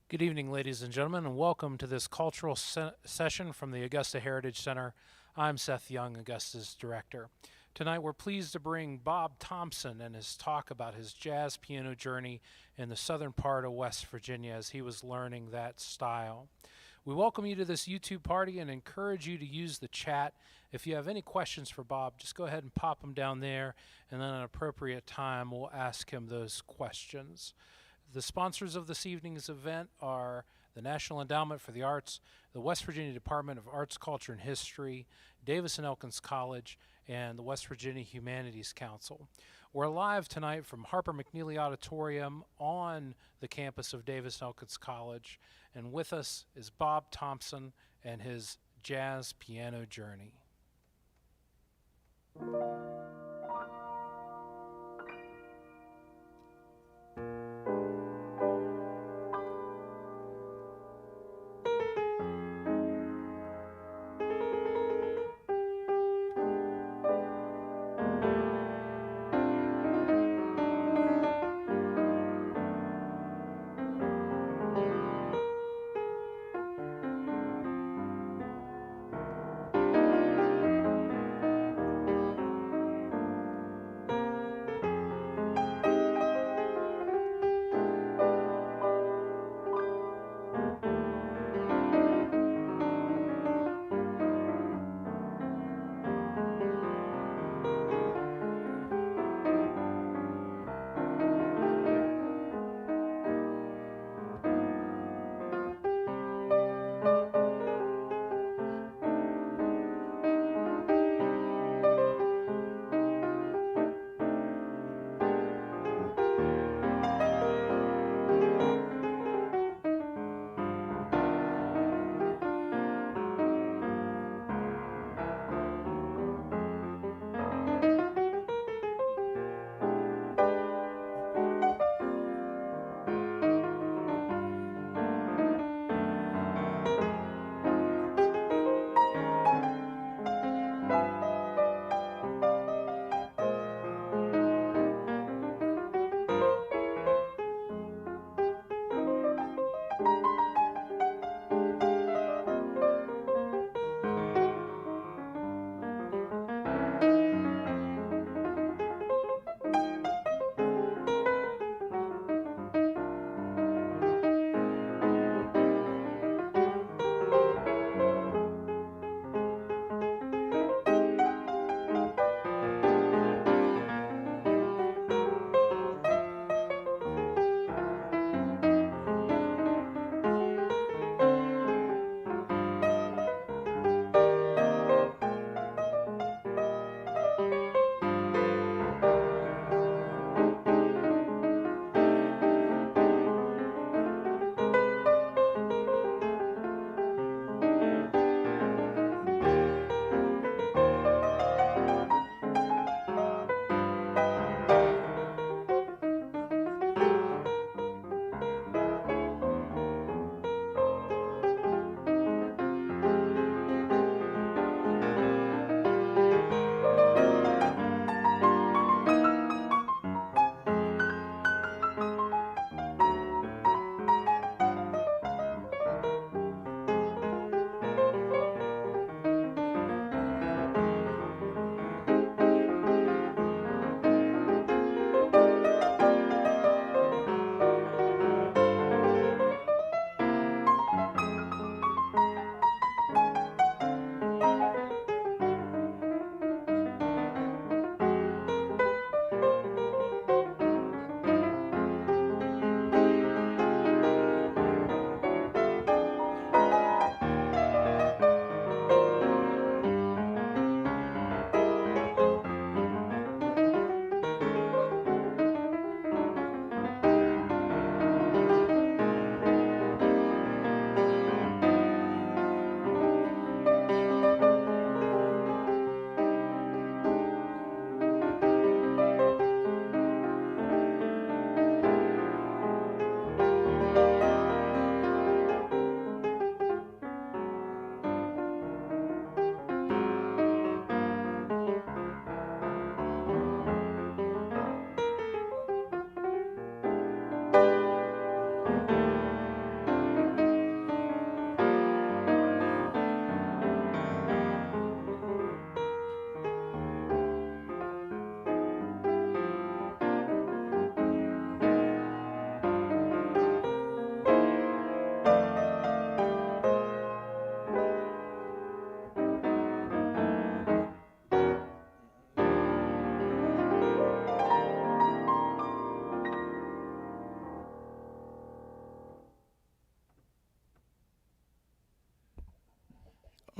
Good evening, ladies and gentlemen, and welcome to this cultural session from the Augusta Heritage Center. I'm Seth Young, Augusta's director. Tonight we're pleased to bring Bob Thompson and his talk about his jazz piano journey in the southern part of West Virginia as he was learning that style. We welcome you to this YouTube party and encourage you to use the chat. If you have any questions for Bob, just go ahead and pop them down there, and then at an appropriate time we'll ask him those questions. The sponsors of this evening's event are the National Endowment for the Arts, the West Virginia Department of Arts, Culture, and History, Davis and Elkins College, and the West Virginia Humanities Council. We're live tonight from Harper McNeely Auditorium on the campus of Davis and Elkins College, and with us is Bob Thompson and his jazz piano journey.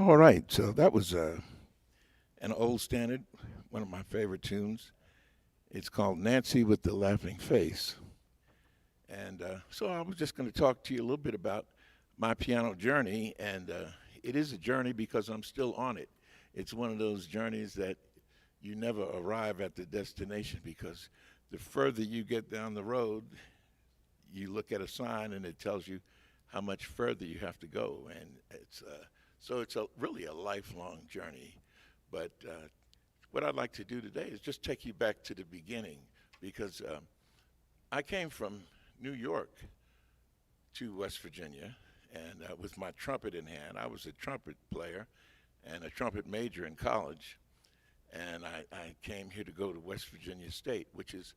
All right, so that was an old standard, one of my favorite tunes. It's called Nancy with the Laughing Face. And so I was just going to talk to you a little bit about my piano journey, and it is a journey because I'm still on it. It's one of those journeys that you never arrive at the destination because the further you get down the road, you look at a sign and it tells you how much further you have to go, and it's really a lifelong journey. But what I'd like to do today is just take you back to the beginning because I came from New York to West Virginia, and with my trumpet in hand. I was a trumpet player and a trumpet major in college, and I came here to go to West Virginia State, which is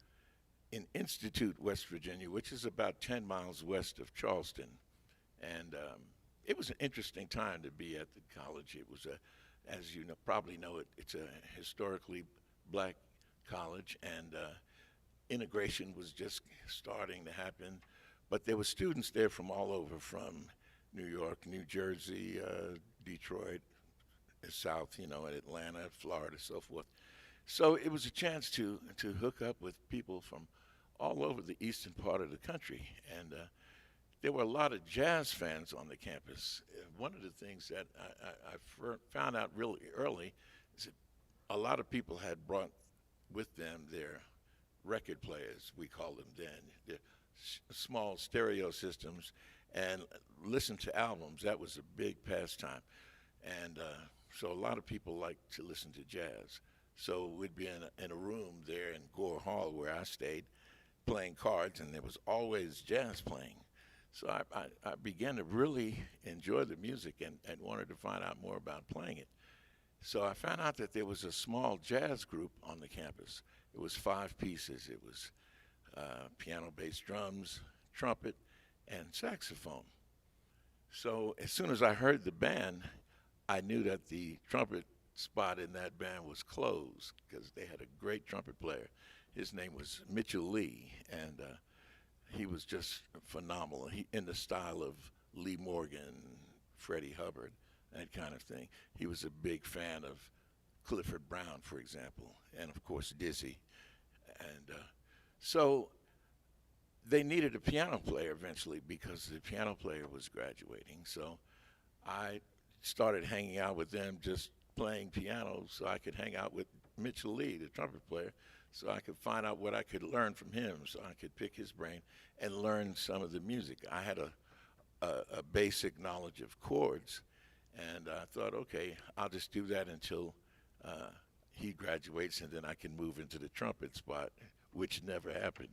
in Institute, West Virginia, which is about 10 miles west of Charleston. And it was an interesting time to be at the college. It was as you know, probably know, it's a historically black college, and integration was just starting to happen. But there were students there from all over, from New York, New Jersey, Detroit, South, Atlanta, Florida, so forth. So it was a chance to hook up with people from all over the eastern part of the country. And there were a lot of jazz fans on the campus. One of the things that I found out really early is that a lot of people had brought with them their record players, we called them then, their small stereo systems, and listened to albums. That was a big pastime. And so a lot of people liked to listen to jazz. So we'd be in a room there in Gore Hall where I stayed, playing cards, and there was always jazz playing. So I began to really enjoy the music and wanted to find out more about playing it. So I found out that there was a small jazz group on the campus. It was 5 pieces. It was piano, bass, drums, trumpet, and saxophone. So as soon as I heard the band, I knew that the trumpet spot in that band was closed because they had a great trumpet player. His name was Mitchell Lee, and he was just phenomenal. He in the style of Lee Morgan, Freddie Hubbard, that kind of thing. He was a big fan of Clifford Brown, for example, and of course Dizzy. And so they needed a piano player eventually because the piano player was graduating. So I started hanging out with them, just playing piano, so I could hang out with Mitchell Lee, the trumpet player, so I could find out what I could learn from him, so I could pick his brain and learn some of the music. I had a basic knowledge of chords, and I thought, okay, I'll just do that until he graduates, and then I can move into the trumpet spot, which never happened.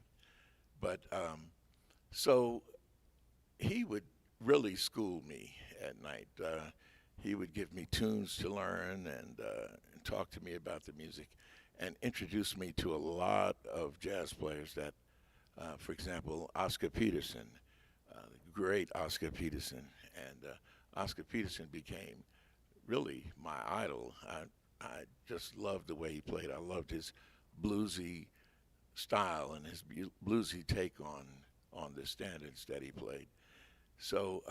But so he would really school me at night. He would give me tunes to learn and talk to me about the music and introduce me to a lot of jazz players that, for example, Oscar Peterson, the great Oscar Peterson. And Oscar Peterson became really my idol. I just loved the way he played. I loved his bluesy style and his bluesy take on the standards that he played. So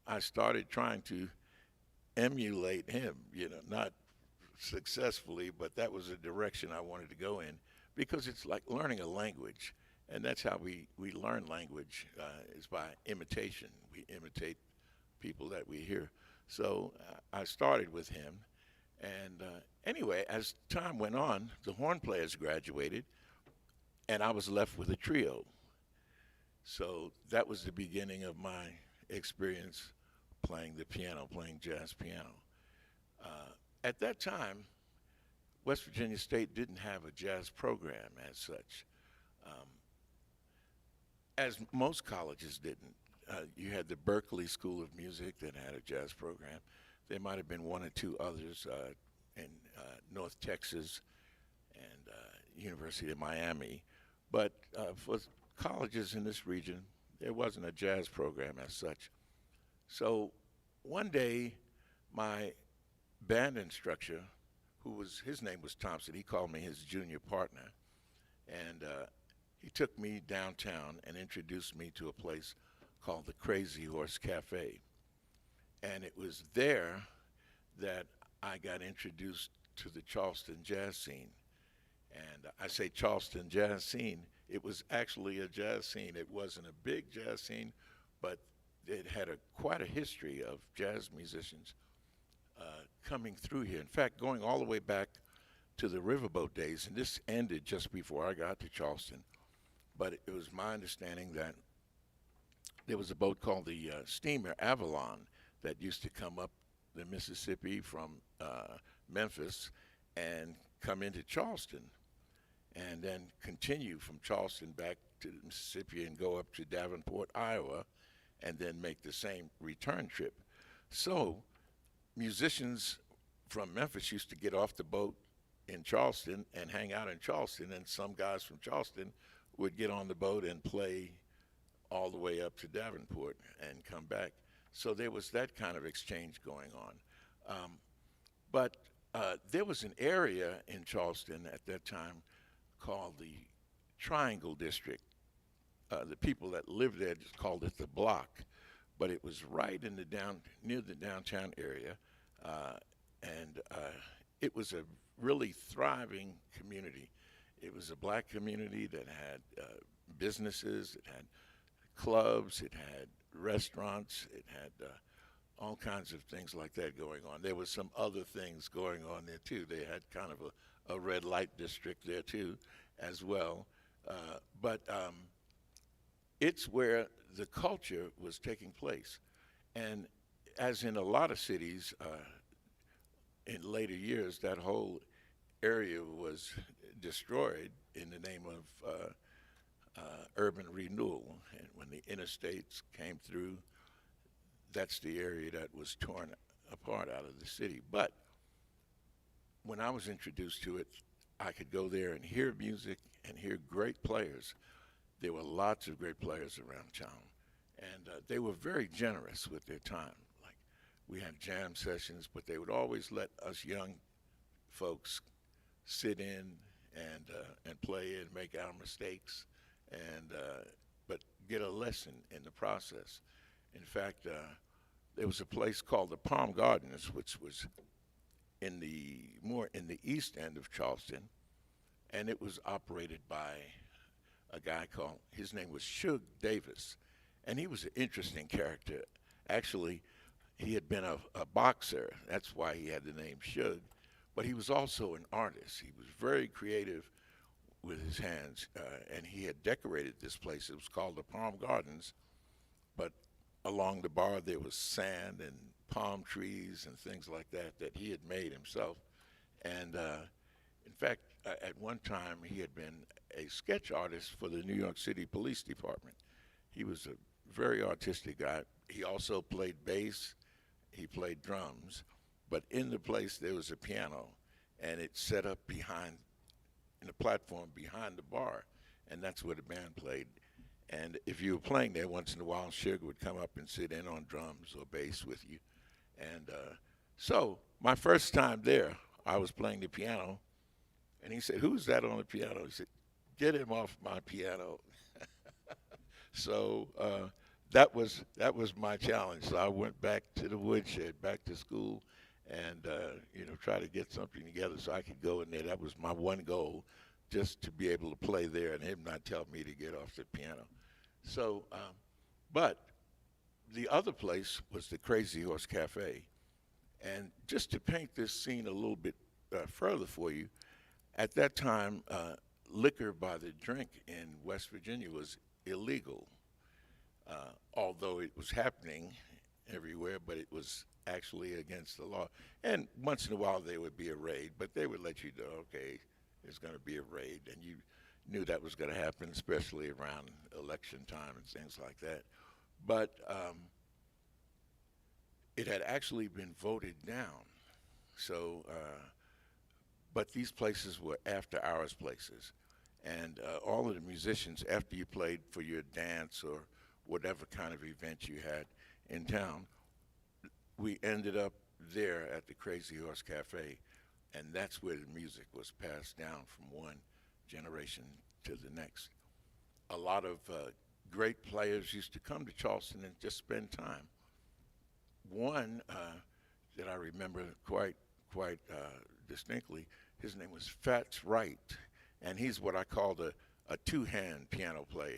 I started trying to emulate him, not successfully, but that was a direction I wanted to go in because it's like learning a language, and that's how we learn language is by imitation. We imitate people that we hear. So I started with him, and anyway, as time went on, the horn players graduated, and I was left with a trio. So that was the beginning of my experience playing the piano, playing jazz piano. At that time, West Virginia State didn't have a jazz program as such, as most colleges didn't. You had the Berkeley School of Music that had a jazz program. There might have been 1 or 2 others in North Texas and University of Miami. But for colleges in this region, there wasn't a jazz program as such. So one day, my band instructor, his name was Thompson, he called me his junior partner, and he took me downtown and introduced me to a place called the Crazy Horse Cafe. And it was there that I got introduced to the Charleston jazz scene. And I say Charleston jazz scene, it was actually a jazz scene. It wasn't a big jazz scene, but it had quite a history of jazz musicians coming through here. In fact, going all the way back to the riverboat days, and this ended just before I got to Charleston. But it was my understanding that there was a boat called the steamer Avalon that used to come up the Mississippi from Memphis and come into Charleston and then continue from Charleston back to the Mississippi and go up to Davenport, Iowa, and then make the same return trip. So musicians from Memphis used to get off the boat in Charleston and hang out in Charleston, and some guys from Charleston would get on the boat and play all the way up to Davenport and come back. So there was that kind of exchange going on. But there was an area in Charleston at that time called the Triangle District. The people that lived there just called it the Block, but it was right in the near the downtown area, and it was a really thriving community. It was a black community that had businesses, it had clubs, it had restaurants, it had all kinds of things like that going on. There was some other things going on there too. They had kind of a red light district there too as well. But it's where the culture was taking place. And as in a lot of cities in later years, that whole area was destroyed in the name of urban renewal. And when the interstates came through, that's the area that was torn apart out of the city. But when I was introduced to it, I could go there and hear music and hear great players. There were lots of great players around town, and they were very generous with their time. Like, we had jam sessions, but they would always let us young folks sit in and play and make our mistakes, and but get a lesson in the process. In fact, there was a place called the Palm Gardens, which was more in the east end of Charleston, and it was operated by a guy his name was Shug Davis, and he was an interesting character. Actually, he had been a boxer. That's why he had the name Shug, but he was also an artist. He was very creative with his hands, and he had decorated this place. It was called the Palm Gardens, but along the bar there was sand and palm trees and things like that he had made himself. And in fact, at one time he had been a sketch artist for the New York City Police Department. He was a very artistic guy. He also played bass, he played drums, but in the place there was a piano, and it's set up in the platform behind the bar, and that's where the band played. And if you were playing there, once in a while, Sugar would come up and sit in on drums or bass with you. And so my first time there, I was playing the piano, and he said, "Who's that on the piano?" He said, "Get him off my piano." So that was my challenge. So I went back to the woodshed, back to school, and try to get something together so I could go in there. That was my one goal, just to be able to play there and him not tell me to get off the piano. So, but the other place was the Crazy Horse Cafe. And just to paint this scene a little bit further for you, at that time, liquor by the drink in West Virginia was illegal, although it was happening everywhere, but it was actually against the law. And once in a while there would be a raid, but they would let you know, okay, there's going to be a raid, and you knew that was going to happen, especially around election time and things like that. But it had actually been voted down. So, but these places were after-hours places, and all of the musicians, after you played for your dance or whatever kind of event you had in town, we ended up there at the Crazy Horse Cafe, and that's where the music was passed down from one generation to the next. A lot of great players used to come to Charleston and just spend time. One that I remember quite distinctly. His name was Fats Wright, and he's what I called a two-hand piano player.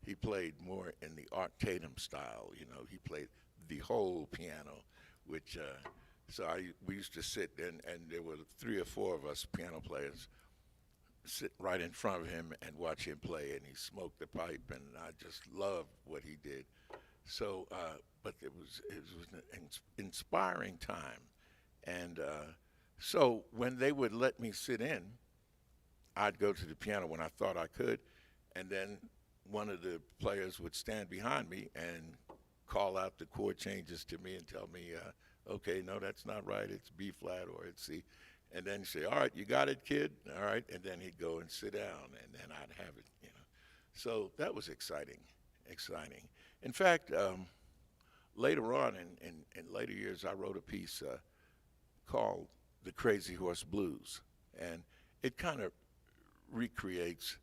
He played more in the Art Tatum style. You know, he played the whole piano, which we used to sit and there were 3 or 4 of us piano players sit right in front of him and watch him play, and he smoked the pipe, and I just loved what he did. So, but it was an inspiring time, and so when they would let me sit in, I'd go to the piano when I thought I could, and then one of the players would stand behind me and call out the chord changes to me and tell me, okay, no, that's not right, it's B flat or it's C. And then he'd say, all right, you got it, kid? All right, and then he'd go and sit down, and then I'd have it, you know. So that was exciting. In fact, later on, in later years, I wrote a piece called The Crazy Horse Blues, and it kind of recreates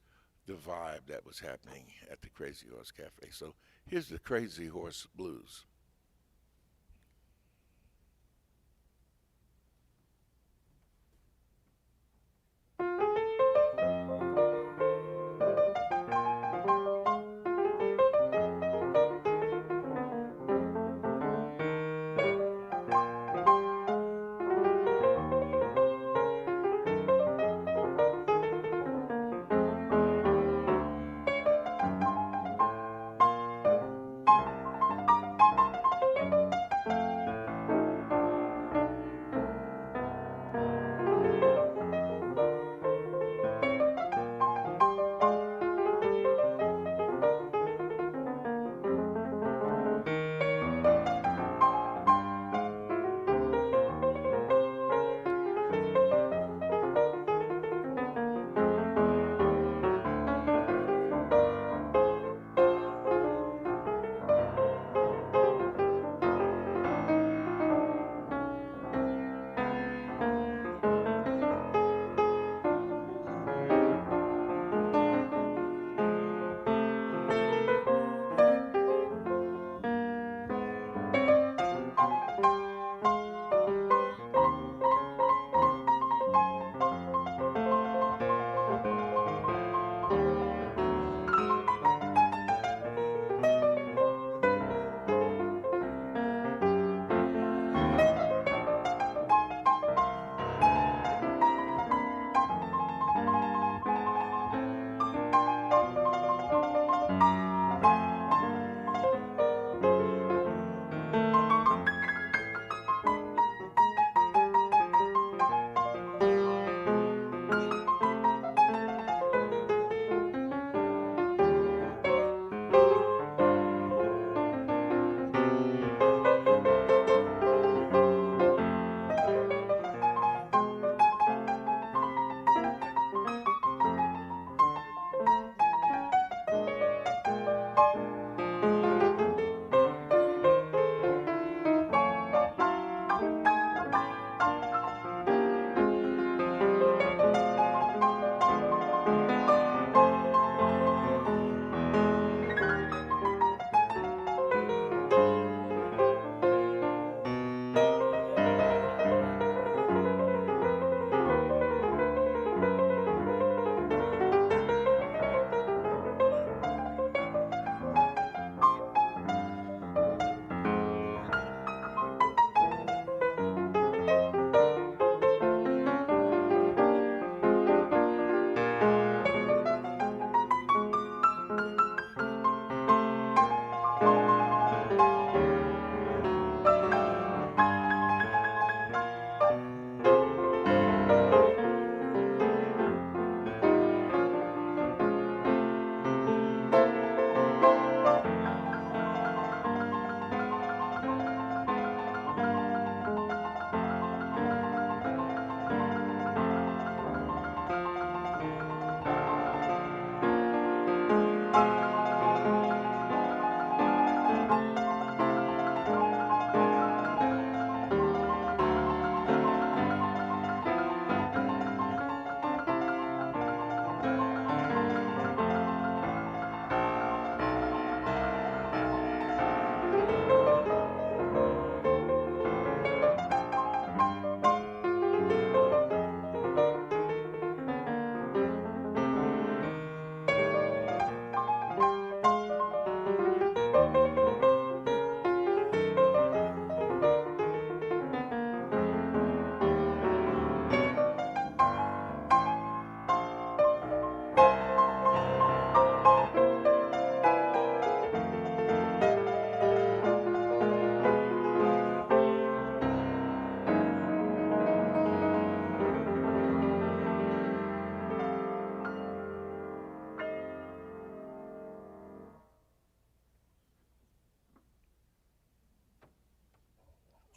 the vibe that was happening at the Crazy Horse Cafe. So here's The Crazy Horse Blues.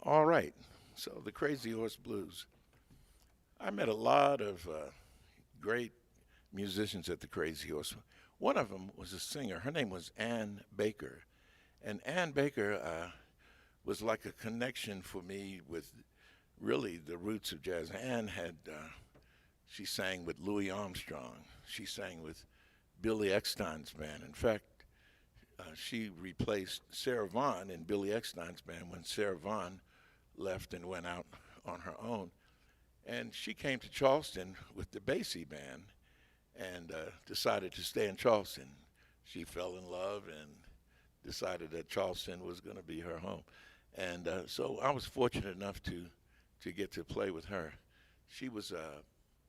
All right. So the Crazy Horse Blues. I met a lot of great musicians at the Crazy Horse. One of them was a singer. Her name was Ann Baker. And Ann Baker was like a connection for me with really the roots of jazz. Ann had, she sang with Louis Armstrong. She sang with Billy Eckstine's band. In fact, she replaced Sarah Vaughan in Billy Eckstine's band when Sarah Vaughan left and went out on her own. And she came to Charleston with the Basie band and decided to stay in Charleston. She fell in love and decided that Charleston was going to be her home. And so I was fortunate enough to get to play with her. She was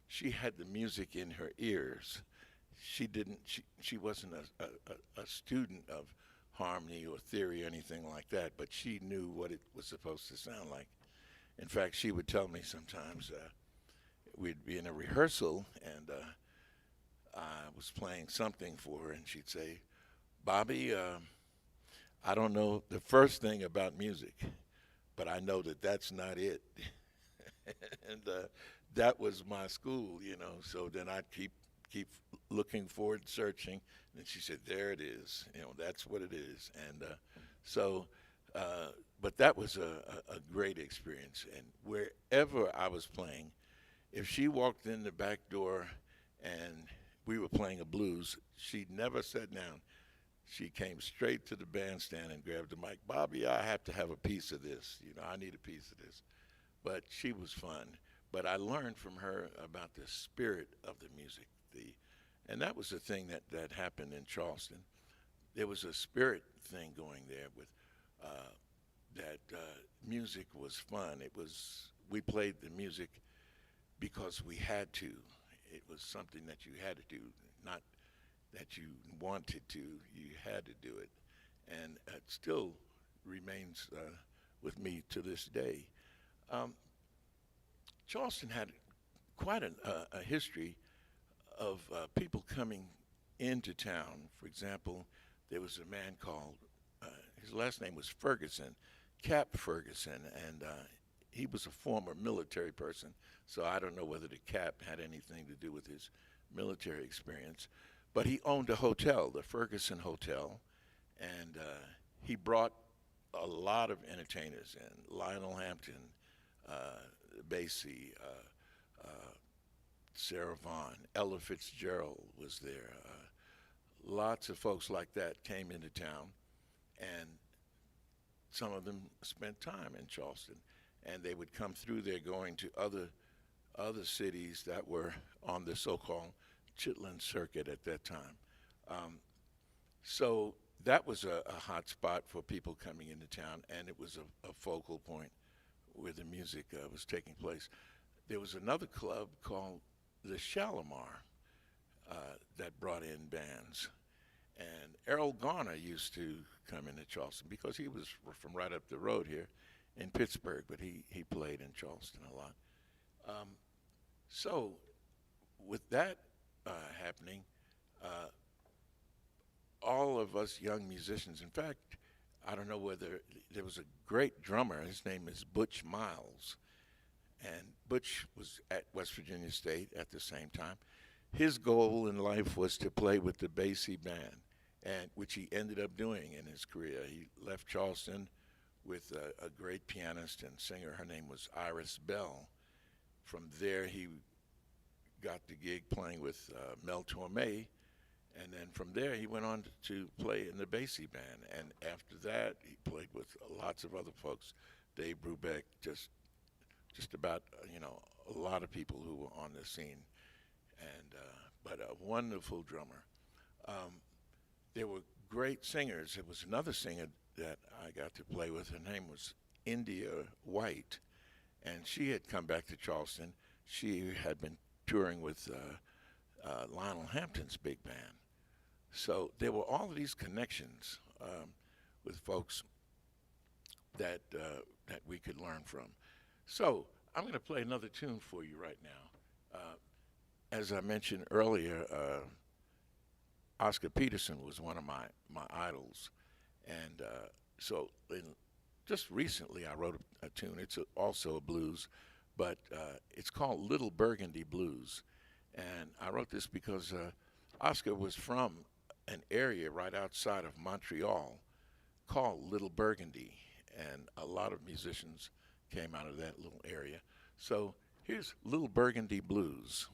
she had the music in her ears. She wasn't a student of harmony or theory or anything like that, but she knew what it was supposed to sound like. In fact, she would tell me sometimes we'd be in a rehearsal and I was playing something for her, and she'd say, "Bobby, I don't know the first thing about music, but I know that that's not it." And that was my school, you know. So then I'd keep looking forward, searching, and she said, "There it is. You know, that's what it is." And but that was a great experience. And wherever I was playing, if she walked in the back door and we were playing a blues, she never sat down. She came straight to the bandstand and grabbed the mic. "Bobby, I have to have a piece of this. You know, I need a piece of this." But she was fun. But I learned from her about the spirit of the music. And that was the thing that happened in Charleston. There was a spirit thing going there with that music was fun. We played the music because we had to. It was something that you had to do, not that you wanted to. You had to do it. And it still remains with me to this day. Charleston had quite a history of people coming into town. For example, there was a man called, his last name was Ferguson, Cap Ferguson, and he was a former military person, so I don't know whether the cap had anything to do with his military experience. But he owned a hotel, the Ferguson Hotel, and he brought a lot of entertainers in. Lionel Hampton, Basie, Sarah Vaughan, Ella Fitzgerald was there. Lots of folks like that came into town, and some of them spent time in Charleston, and they would come through there going to other cities that were on the so-called Chitlin Circuit at that time. So that was a hot spot for people coming into town, and it was a focal point where the music was taking place. There was another club called the Shalimar that brought in bands. And Errol Garner used to come into Charleston because he was from right up the road here in Pittsburgh, but he played in Charleston a lot. So with that happening, all of us young musicians, in fact, I don't know whether, there was a great drummer, his name is Butch Miles, and Butch was at West Virginia State at the same time. His goal in life was to play with the Basie band, and which he ended up doing in his career. He left Charleston with a great pianist and singer. Her name was Iris Bell. From there, he got the gig playing with Mel Torme, and then from there, he went on to play in the Basie band. And after that, he played with lots of other folks, Dave Brubeck, just about, a lot of people who were on the scene. And but a wonderful drummer. There were great singers. There was another singer that I got to play with. Her name was India White, and she had come back to Charleston. She had been touring with Lionel Hampton's big band. So there were all of these connections with folks that we could learn from. So I'm going to play another tune for you right now. As I mentioned earlier, Oscar Peterson was one of my idols. And so in just recently I wrote a tune. It's also a blues, but it's called Little Burgundy Blues. And I wrote this because Oscar was from an area right outside of Montreal called Little Burgundy, and a lot of musicians came out of that little area. So here's Little Burgundy Blues.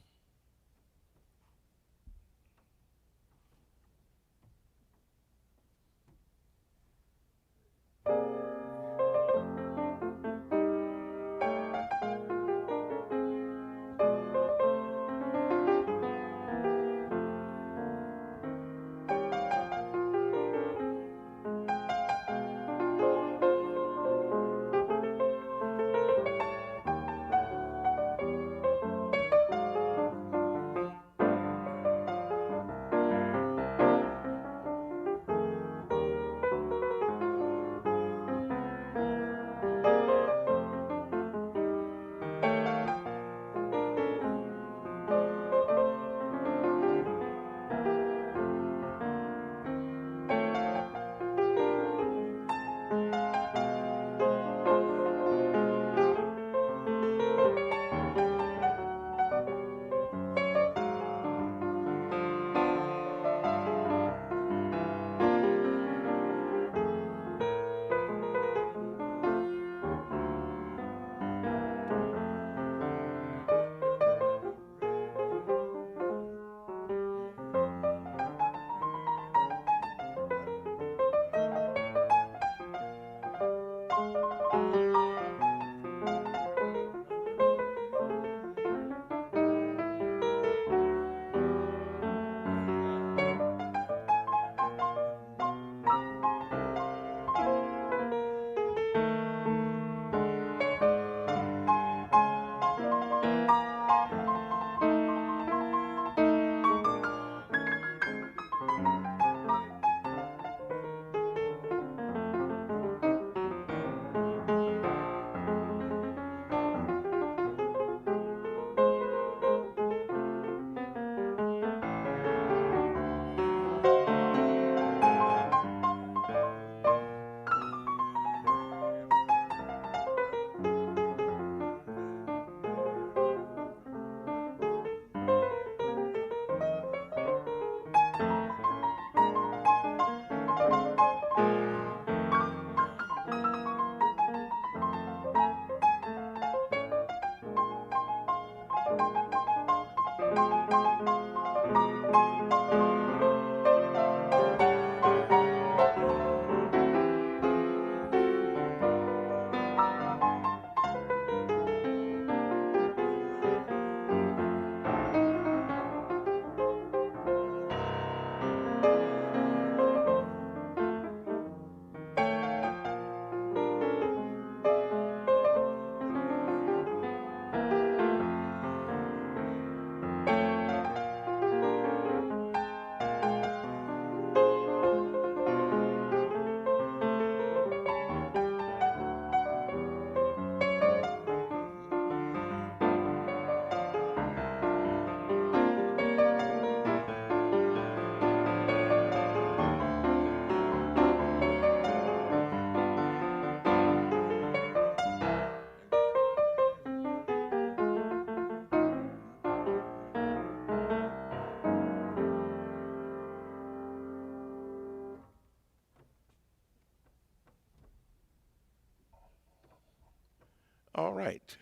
All right.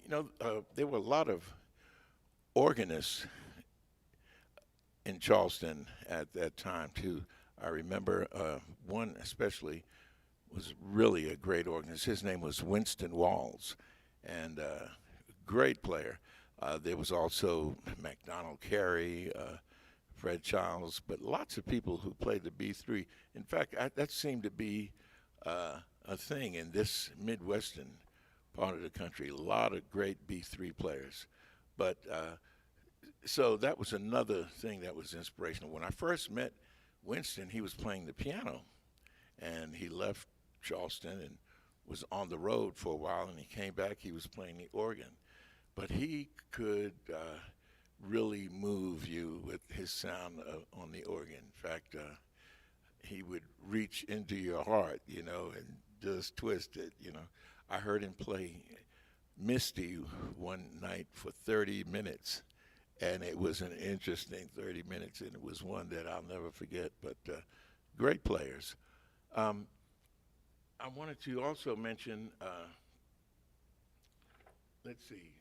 There were a lot of organists in Charleston at that time, too. I remember one especially was really a great organist. His name was Winston Waltz, and great player. There was also MacDonald Carey, Fred Childs, but lots of people who played the B3. In fact, that seemed to be a thing in this Midwestern part of the country. A lot of great B3 players. But so that was another thing that was inspirational. When I first met Winston, he was playing the piano, and he left Charleston and was on the road for a while, and he came back, he was playing the organ. But he could really move you with his sound on the organ. In fact, he would reach into your heart, and just twist it. I heard him play Misty one night for 30 minutes, and it was an interesting 30 minutes, and it was one that I'll never forget. But great players. I wanted to also mention, let's see.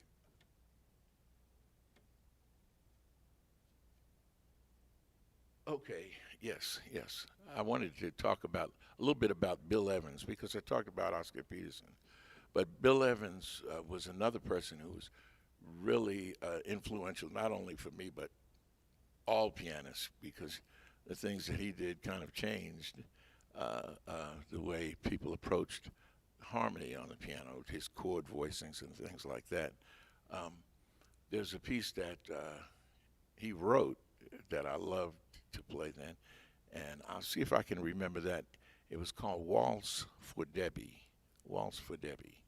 Okay, yes. I wanted to talk about a little bit about Bill Evans because I talked about Oscar Peterson. But Bill Evans was another person who was really influential, not only for me, but all pianists, because the things that he did kind of changed the way people approached harmony on the piano, his chord voicings and things like that. There's a piece that he wrote that I loved to play then, and I'll see if I can remember that. It was called Waltz for Debbie. Waltz for Debbie.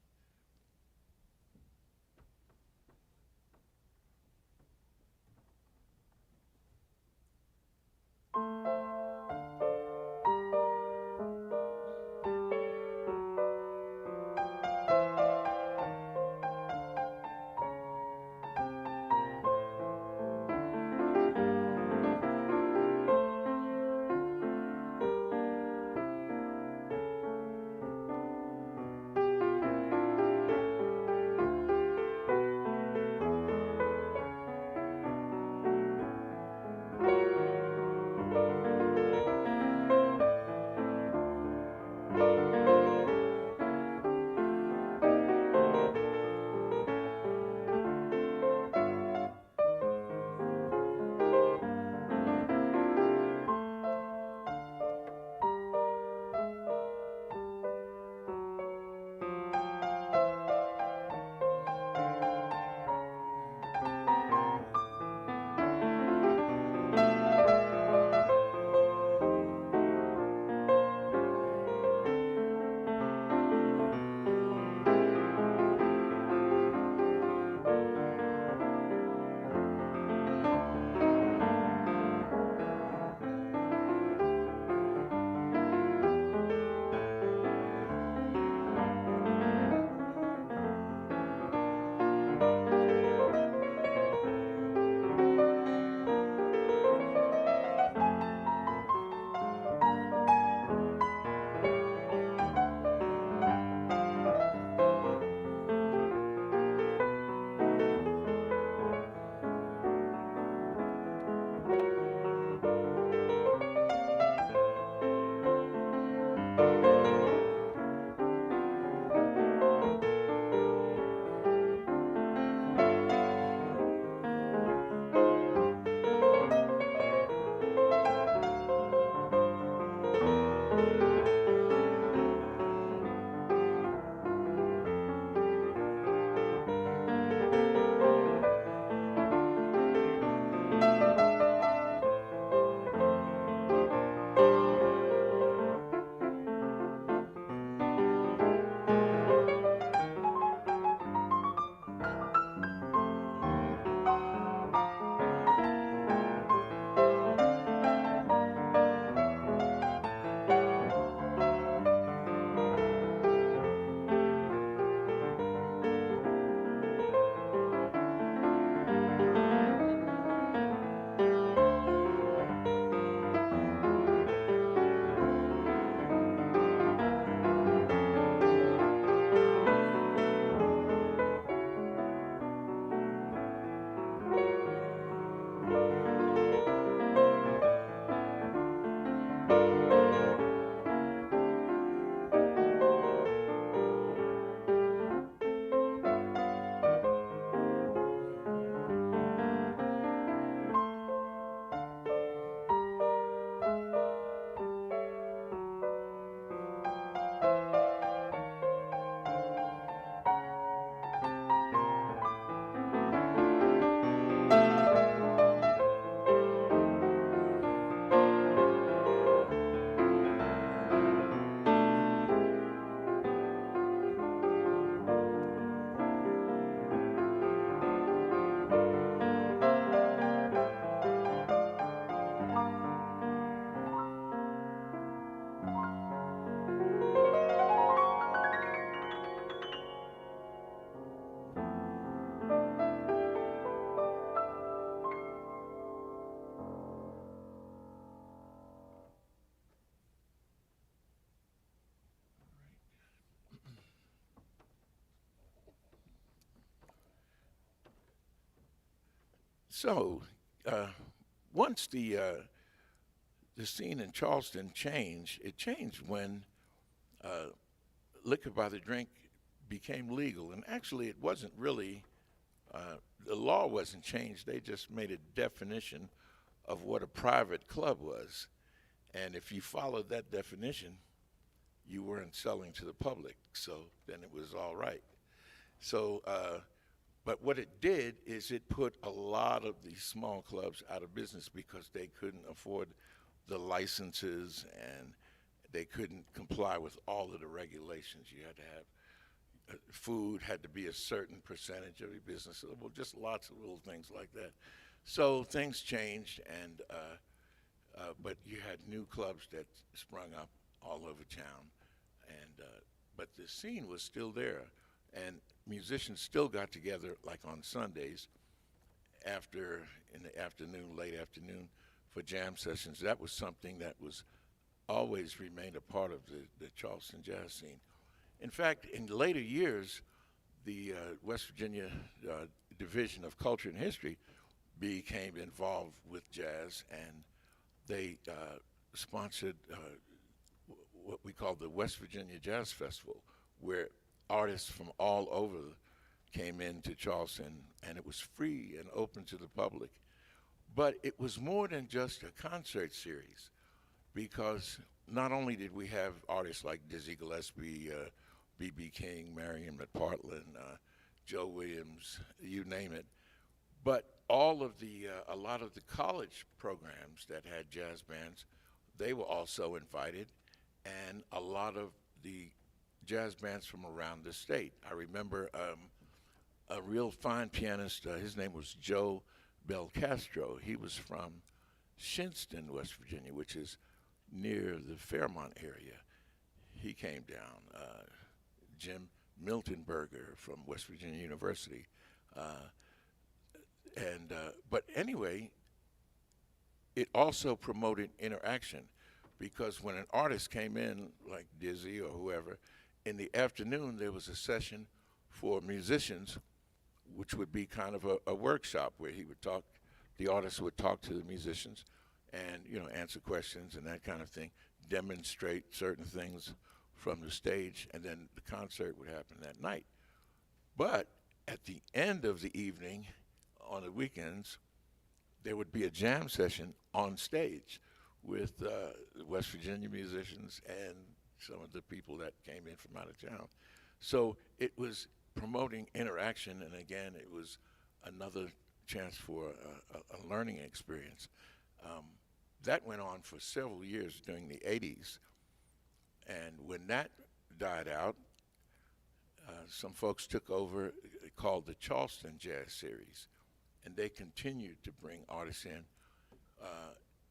So once the scene in Charleston changed, it changed when uh, liquor by the drink became legal. And actually, it wasn't really, the law wasn't changed. They just made a definition of what a private club was. And if you followed that definition, you weren't selling to the public. So then it was all right. So, but what it did is it put a lot of these small clubs out of business because they couldn't afford the licenses and they couldn't comply with all of the regulations. You had to have food had to be a certain percentage of your business. Well, just lots of little things like that. So things changed, and but you had new clubs that sprung up all over town, and but the scene was still there, and musicians still got together like on Sundays after in the afternoon, late afternoon, for jam sessions. That was something that was always remained a part of the Charleston jazz scene. In fact, in later years, the West Virginia Division of Culture and History became involved with jazz, and they sponsored what we call the West Virginia Jazz Festival, where artists from all over came into Charleston, and it was free and open to the public. But it was more than just a concert series, because not only did we have artists like Dizzy Gillespie, B.B. King, Marion McPartland, Joe Williams, you name it, but all of a lot of the college programs that had jazz bands, they were also invited, and a lot of the jazz bands from around the state. I remember a real fine pianist, his name was Joe Belcastro. He was from Shinston, West Virginia, which is near the Fairmont area. He came down. Jim Miltonberger from West Virginia University. But anyway, it also promoted interaction, because when an artist came in, like Dizzy or whoever, in the afternoon there was a session for musicians, which would be kind of a workshop where he would talk, the artist would talk to the musicians and, you know, answer questions and that kind of thing, demonstrate certain things from the stage, and then the concert would happen that night. But at the end of the evening, on the weekends, there would be a jam session on stage with West Virginia musicians and some of the people that came in from out of town. So it was promoting interaction, and again, it was another chance for a learning experience. That went on for several years during the 80s. And when that died out, some folks took over, called the Charleston Jazz Series, and they continued to bring artists in.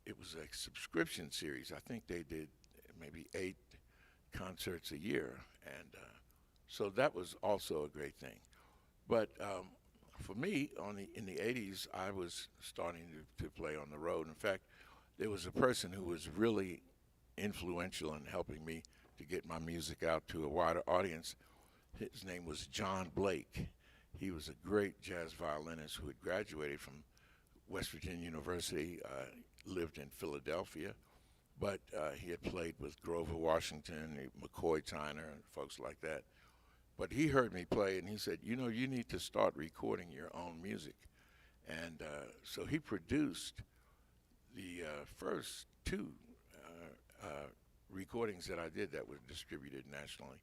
It was a subscription series. I think they did maybe 8 concerts a year, and so that was also a great thing. But for me, in the 80s, I was starting to play on the road. In fact, there was a person who was really influential in helping me to get my music out to a wider audience. His name was John Blake. He was a great jazz violinist who had graduated from West Virginia University, lived in Philadelphia, but he had played with Grover Washington, McCoy Tyner, and folks like that. But he heard me play, and he said, you know, you need to start recording your own music. And so he produced the first 2 recordings that I did that were distributed nationally.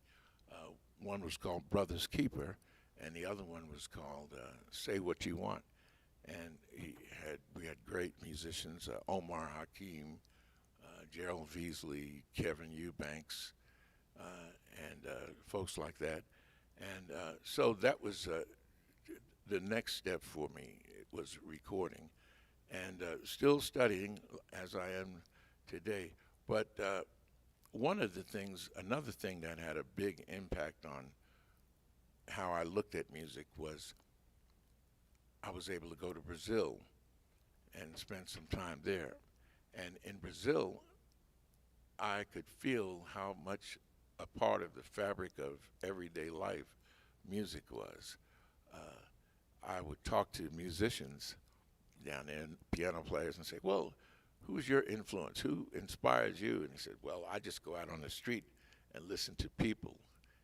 One was called Brother's Keeper, and the other one was called Say What You Want. And we had great musicians, Omar Hakim, Gerald Veasley, Kevin Eubanks, and folks like that. And so that was the next step for me. It was recording, and still studying as I am today. But another thing that had a big impact on how I looked at music was I was able to go to Brazil and spend some time there. And in Brazil, I could feel how much a part of the fabric of everyday life music was. I would talk to musicians down there, and piano players, and say, well, who's your influence? Who inspires you? And he said, well, I just go out on the street and listen to people,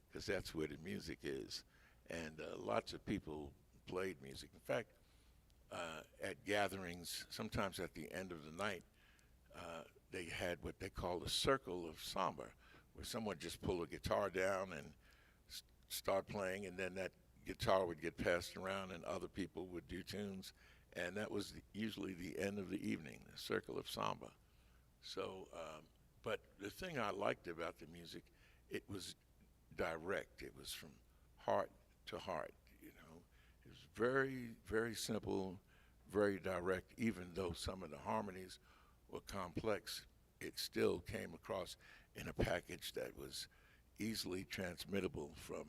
because that's where the music is. And lots of people played music. In fact, at gatherings, sometimes at the end of the night, they had what they called a circle of samba, where someone just pull a guitar down and start playing, and then that guitar would get passed around and other people would do tunes, and that was usually the end of the evening, the circle of samba. So, but the thing I liked about the music, it was direct. It was from heart to heart, you know. It was very, very simple, very direct. Even though some of the harmonies were complex, it still came across in a package that was easily transmittable from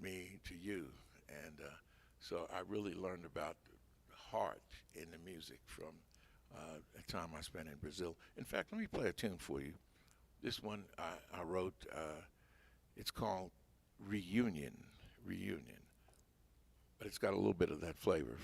me to you. And so I really learned about the heart in the music from the time I spent in Brazil. In fact, let me play a tune for you. This one I wrote, it's called Reunion, Reunion. But it's got a little bit of that flavor.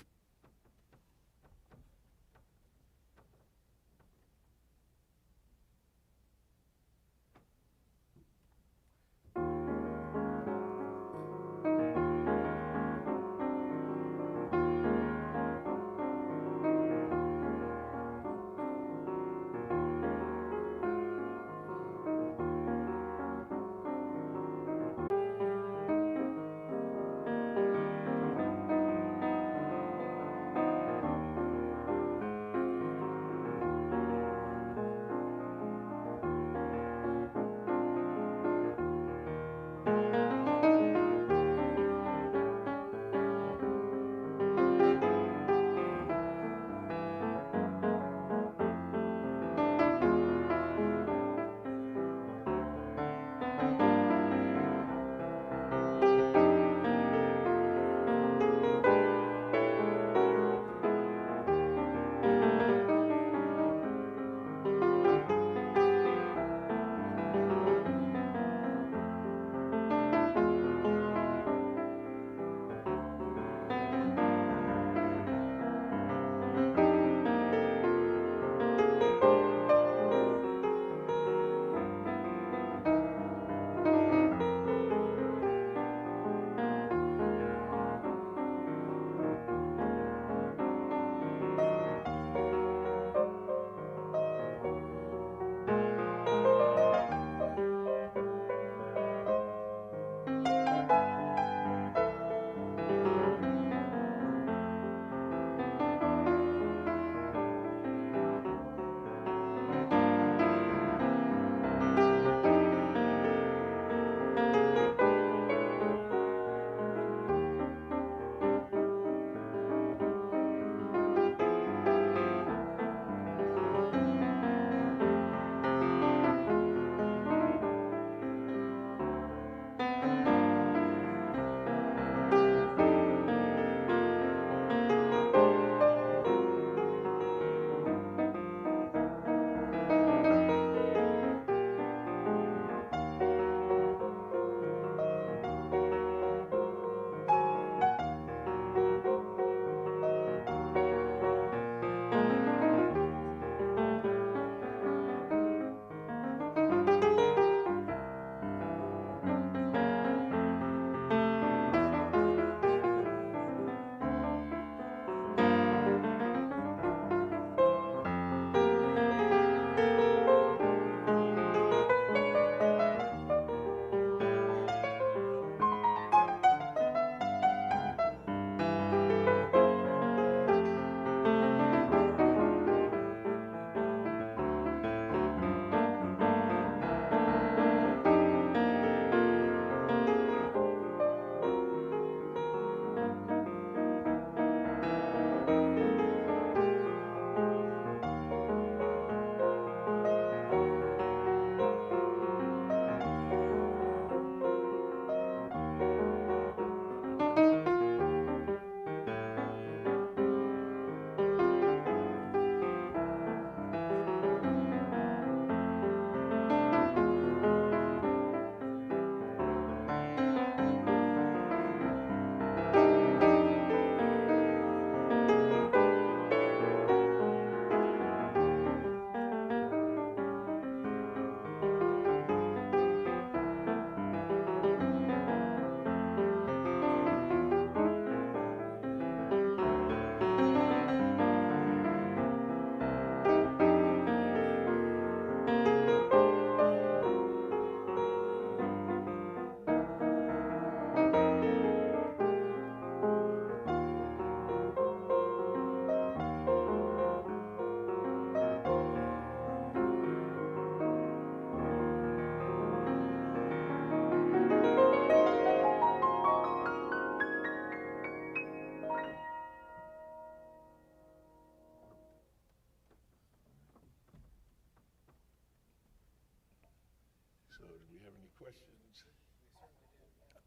So do we have any questions?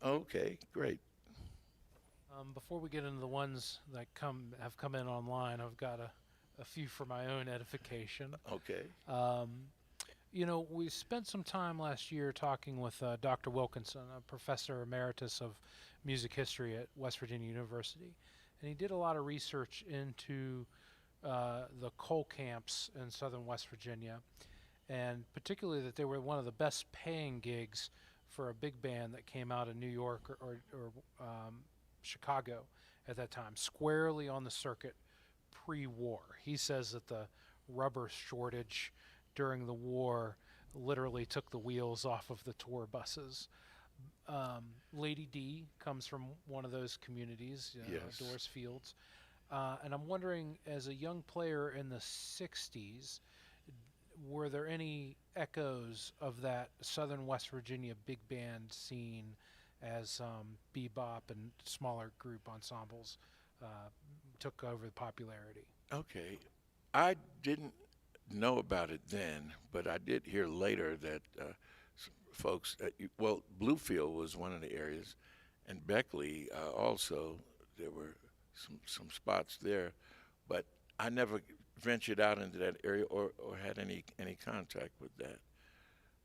Okay, great. Before we get into the ones that have come in online, I've got a few for my own edification. Okay. We spent some time last year talking with Dr. Wilkinson, a professor emeritus of music history at West Virginia University, and he did a lot of research into the coal camps in southern West Virginia, and particularly that they were one of the best paying gigs for a big band that came out of New York or Chicago at that time, squarely on the circuit pre-war. He says that the rubber shortage during the war literally took the wheels off of the tour buses. Lady D comes from one of those communities, Yes. Doris Fields. And I'm wondering, as a young player in the 60s, were there any echoes of that Southern West Virginia big band scene as bebop and smaller group ensembles took over the popularity? Okay. I didn't know about it then, but I did hear later that folks, Bluefield was one of the areas, and Beckley also, there were some spots there, but I never ventured out into that area or had any contact with that.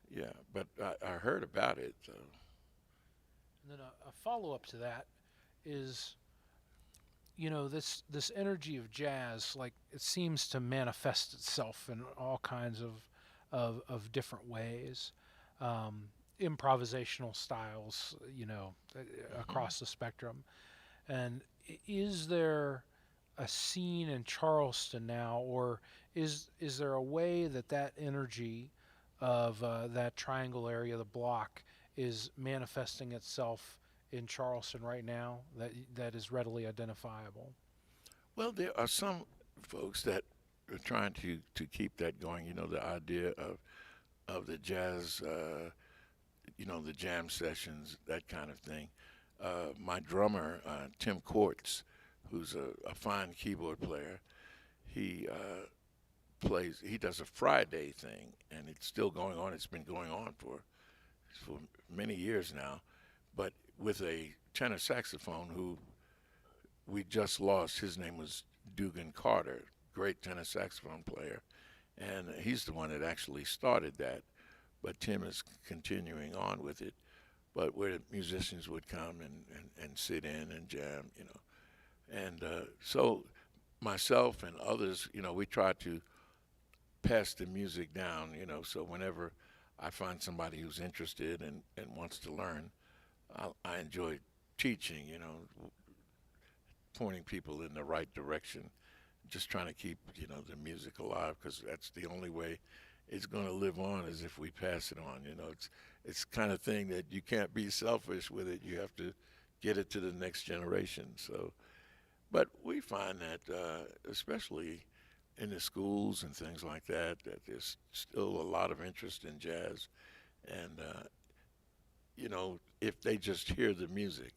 Yeah, but I heard about it. And then a follow-up to that is, this energy of jazz, like it seems to manifest itself in all kinds of different ways, improvisational styles, across the spectrum. And is there a scene in Charleston now, or is there a way that energy of that triangle area of the block is manifesting itself in Charleston right now that is readily identifiable? Well, there are some folks that are trying to keep that going. The idea of the jazz, the jam sessions, that kind of thing. My drummer, Tim Quartz, who's a fine keyboard player, he he does a Friday thing, and it's still going on. It's been going on for many years now, but with a tenor saxophone who we just lost. His name was Dugan Carter, great tenor saxophone player, and he's the one that actually started that, but Tim is continuing on with it, but where musicians would come and sit in and jam, and so myself and others, we try to pass the music down, so whenever I find somebody who's interested and wants to learn, I enjoy teaching, pointing people in the right direction, just trying to keep, the music alive, because that's the only way it's going to live on, is if we pass it on. It's kind of thing that you can't be selfish with it. You have to get it to the next generation. So, but we find that, especially in the schools and things like that there's still a lot of interest in jazz, and if they just hear the music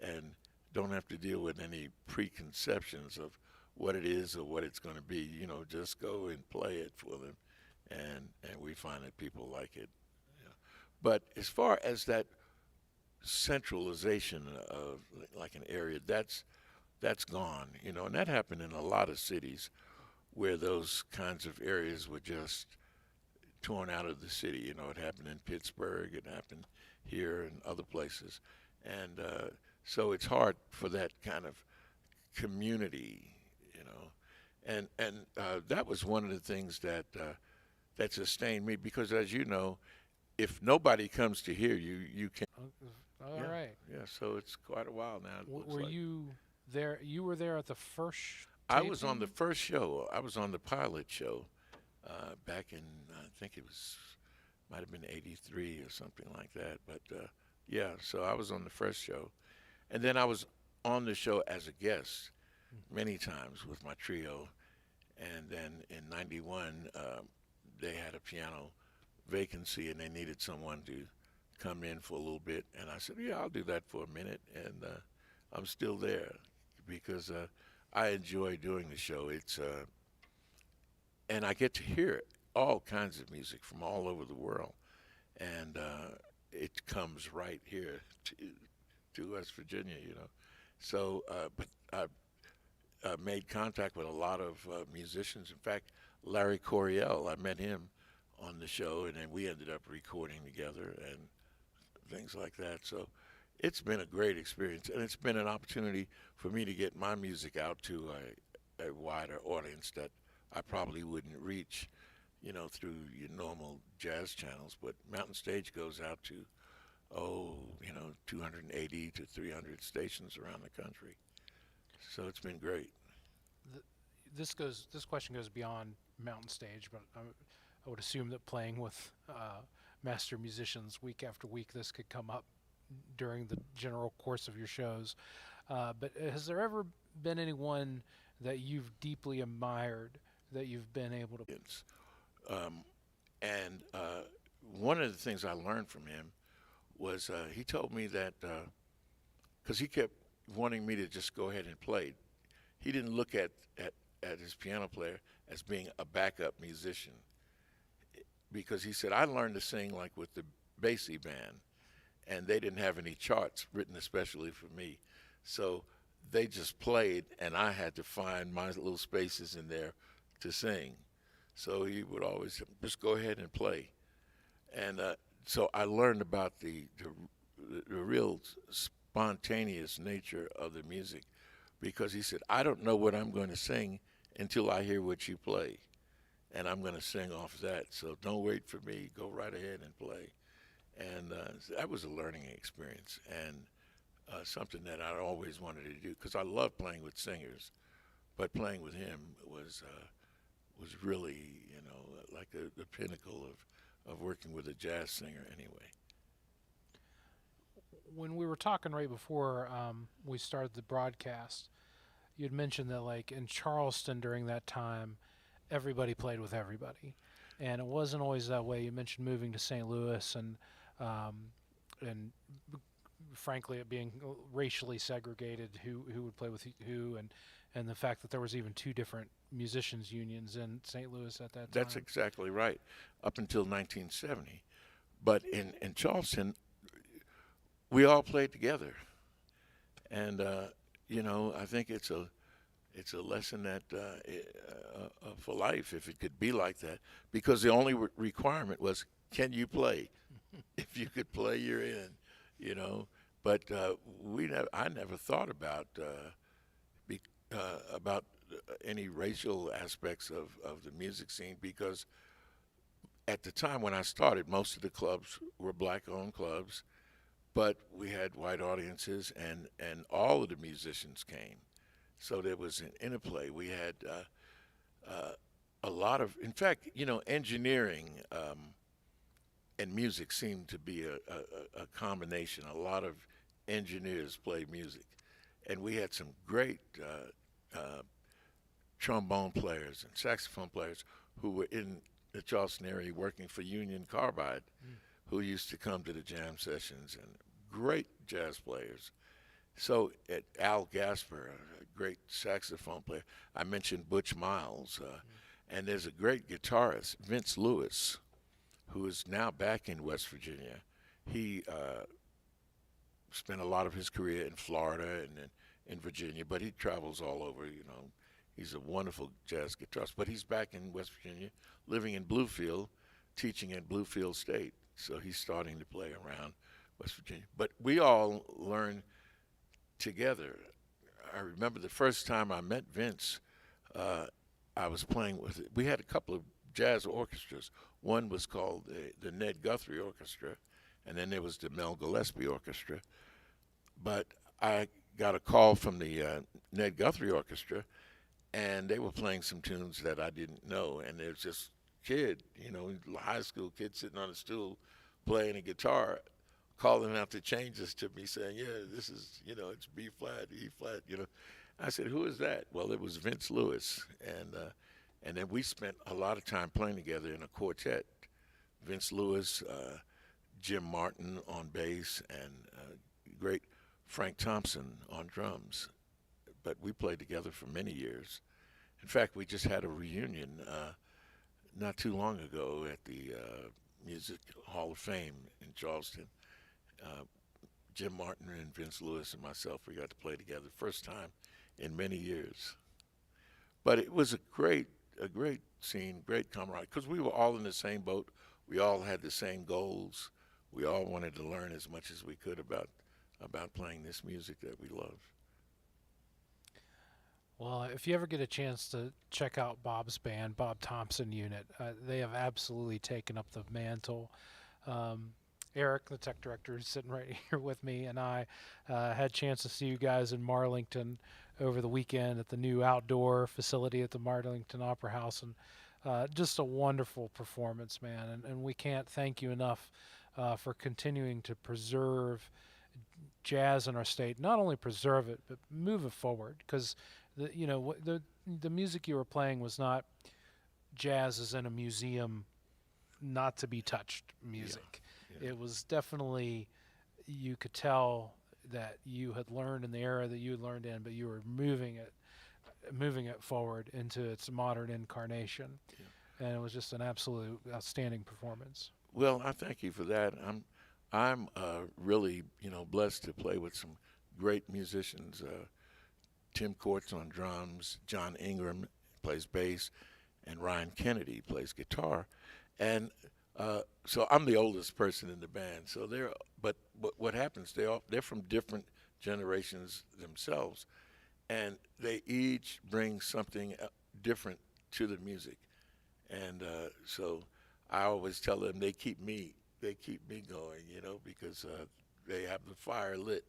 and don't have to deal with any preconceptions of what it is or what it's going to be, just go and play it for them, and we find that people like it. But as far as that centralization of like an area, that's gone, and that happened in a lot of cities where those kinds of areas were just torn out of the city. It happened in Pittsburgh, it happened here and other places. And so it's hard for that kind of community, and that was one of the things that sustained me, because as you know, if nobody comes to hear you, you can't. All right. Yeah, so it's quite a while now. Were you there? You were there at the first I was taping? on the first show. I was on the pilot show back in, I think it might have been '83 or something like that. But yeah, so I was on the first show. And then I was on the show as a guest many times with my trio. And then in '91, they had a piano vacancy and they needed someone to come in for a little bit. And I said, yeah, I'll do that for a minute. And I'm still there because I enjoy doing the show. It's and I get to hear all kinds of music from all over the world. and it comes right here to West Virginia, you know. So, but I made contact with a lot of musicians. In fact, Larry Coryell, I met him on the show, and then we ended up recording together and things like that. So it's been a great experience, and it's been an opportunity for me to get my music out to a wider audience that I probably wouldn't reach, you know, through your normal jazz channels. But Mountain Stage goes out to, 280 to 300 stations around the country. So it's been great. This question goes beyond Mountain Stage, but I would assume that playing with master musicians week after week, this could come up during the general course of your shows. But has there ever been anyone that you've deeply admired that you've been able to? And one of the things I learned from him was he told me that because he kept wanting me to just go ahead and play. He didn't look at his piano player as being a backup musician, because he said, I learned to sing like with the Basie band, and they didn't have any charts written especially for me. So they just played, and I had to find my little spaces in there to sing. So he would always just go ahead and play. And so I learned about the real spontaneous nature of the music, because he said, I don't know what I'm going to sing until I hear what you play, and I'm going to sing off that. So don't wait for me. Go right ahead and play. And that was a learning experience, and something that I always wanted to do, because I love playing with singers, but playing with him was really, like the pinnacle of working with a jazz singer anyway. When we were talking right before we started the broadcast, you had mentioned that, like, in Charleston during that time, everybody played with everybody, and it wasn't always that way. You mentioned moving to St. Louis, and frankly, it being racially segregated, who would play with who, and the fact that there was even two different musicians unions in St. Louis at that time. That's exactly right, up until 1970. But in Charleston, we all played together, and I think it's a lesson that for life, if it could be like that, because the only requirement was, can you play? If you could play, you're in, But I never thought about any racial aspects of the music scene, because at the time when I started, most of the clubs were black-owned clubs, but we had white audiences, and all of the musicians came. So there was an interplay. We had a lot of, in fact, engineering and music seemed to be a combination. A lot of engineers played music, and we had some great trombone players and saxophone players who were in the Charleston area working for Union Carbide, who used to come to the jam sessions, and great jazz players. So at Al Gasper, a great saxophone player. I mentioned Butch Miles, and there's a great guitarist, Vince Lewis, who is now back in West Virginia. He spent a lot of his career in Florida and in Virginia, but he travels all over, He's a wonderful jazz guitarist, but he's back in West Virginia, living in Bluefield, teaching at Bluefield State. So he's starting to play around West Virginia. But we all learned together. I remember the first time I met Vince, I was playing with, we had a couple of jazz orchestras. One was called the Ned Guthrie Orchestra, and then there was the Mel Gillespie Orchestra. But I got a call from the Ned Guthrie Orchestra, and they were playing some tunes that I didn't know, and there's this kid, high school kid sitting on a stool playing a guitar, calling out the changes to me, saying, yeah, this is, it's B flat, E flat, I said, who is that? Well, it was Vince Lewis, and then we spent a lot of time playing together in a quartet. Vince Lewis, Jim Martin on bass, and great Frank Thompson on drums. But we played together for many years. In fact, we just had a reunion not too long ago at the Music Hall of Fame in Charleston. Jim Martin and Vince Lewis and myself, we got to play together, first time in many years. But it was a great scene, great camaraderie, because we were all in the same boat. We all had the same goals. We all wanted to learn as much as we could about playing this music that we love. Well, if you ever get a chance to check out Bob's band, Bob Thompson Unit, they have absolutely taken up the mantle. Eric, the tech director, is sitting right here with me, and I had a chance to see you guys in Marlington over the weekend at the new outdoor facility at the Marlington Opera House, and just a wonderful performance, man. And we can't thank you enough for continuing to preserve jazz in our state. Not only preserve it, but move it forward, because the music you were playing was not jazz as in a museum, not to be touched music. Yeah. It was definitely, you could tell that you had learned in the era that you had learned in, but you were moving it forward into its modern incarnation. Yeah. And it was just an absolute outstanding performance. Well, I thank you for that. I'm really blessed to play with some great musicians. Tim Courts on drums, John Ingram plays bass, and Ryan Kennedy plays guitar. And so I'm the oldest person in the band. So but what happens? They're from different generations themselves, and they each bring something different to the music. And so I always tell them they keep me going, because they have the fire lit.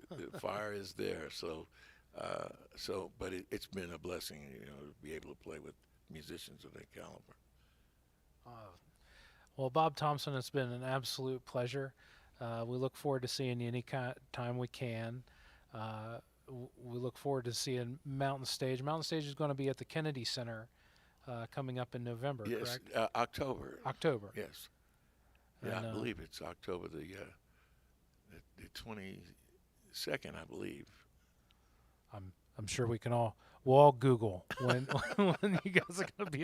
The fire is there. But it's been a blessing, to be able to play with musicians of that caliber. Well, Bob Thompson, it's been an absolute pleasure. We look forward to seeing you any time we can. We look forward to seeing Mountain Stage. Mountain Stage is going to be at the Kennedy Center coming up in November, yes, correct? October. October. Yes. Yeah, I believe it's October the 22nd, I believe. I'm sure we'll all Google when when you guys are going to be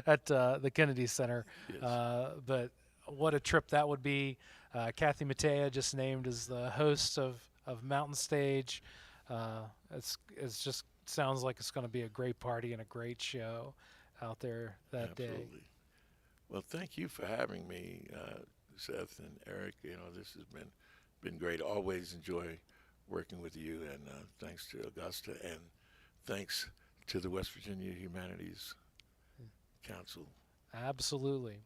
at the Kennedy Center. Yes. But what a trip that would be. Kathy Mattea just named as the host of Mountain Stage. It's just sounds like it's going to be a great party and a great show out there that Absolutely. Day. Well, thank you for having me, Seth and Eric. This has been great. Always enjoy working with you, and thanks to Augusta, and thanks to the West Virginia Humanities Council. Absolutely.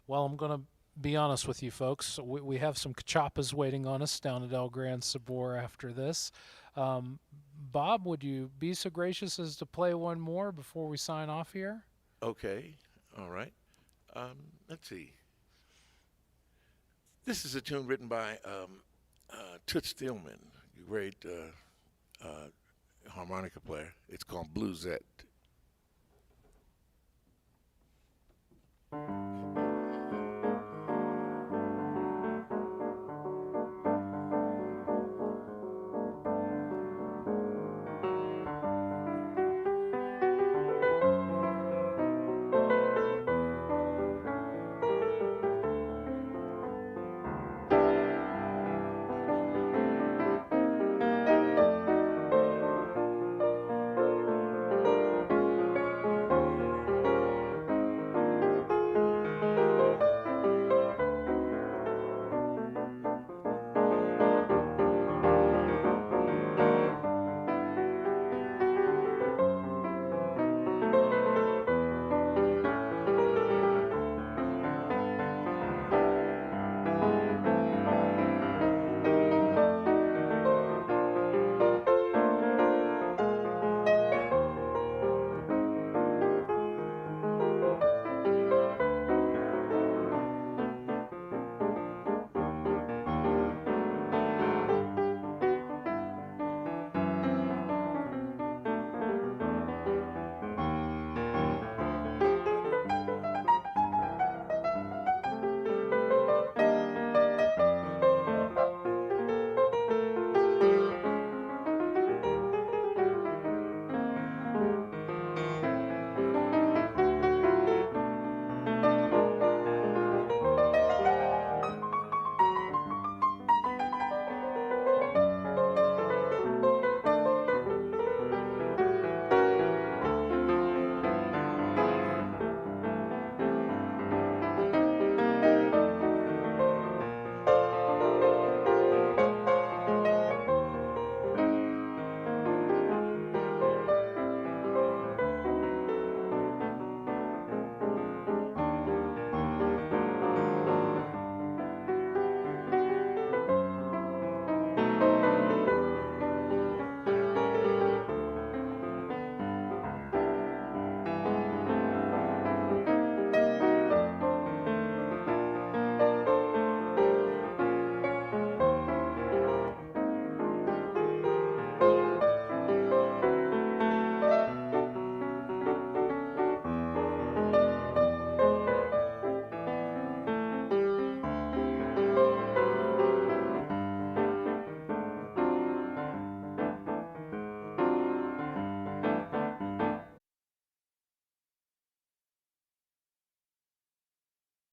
Well, I'm going to be honest with you folks. We have some cachapas waiting on us down at El Gran Sabor after this. Bob, would you be so gracious as to play one more before we sign off here? Okay. All right. Let's see. This is a tune written by Toots Thielman, a great harmonica player. It's called Bluesette.